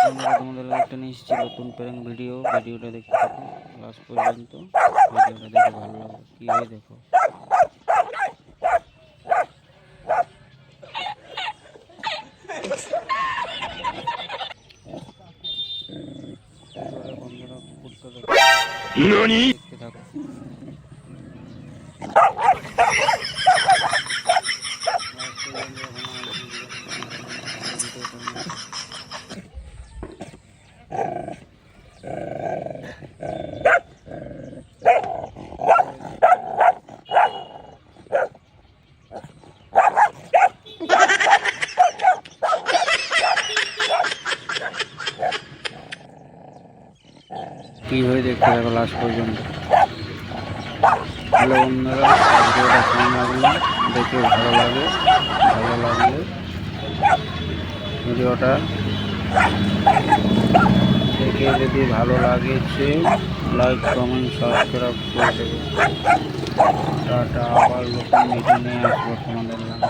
বন্ধুরা, তোমাদের একটা নিয়ে এসেছি নতুন প্র্যাঙ্ক ভিডিওটা দেখতে থাকো লাস্ট পর্যন্ত। ভিডিওটা দেখে ভালো লাগবে, কি হয় দেখো। বন্ধুরা, কুকুরটা দেখতে থাকো। কি হয়ে দেখতে থাকো লাস্ট পর্যন্ত। হ্যালো বন্ধুরা, ভিডিওটা কেমন লাগলো দেখে ভালো লাগলে ভিডিওটা দেখে যদি ভালো লাগেছে লাইক কমেন্ট সাবস্ক্রাইব করে দেবে। টাটা, আবার নতুন ভিডিও নিয়ে আসবো তোমাদের নামে।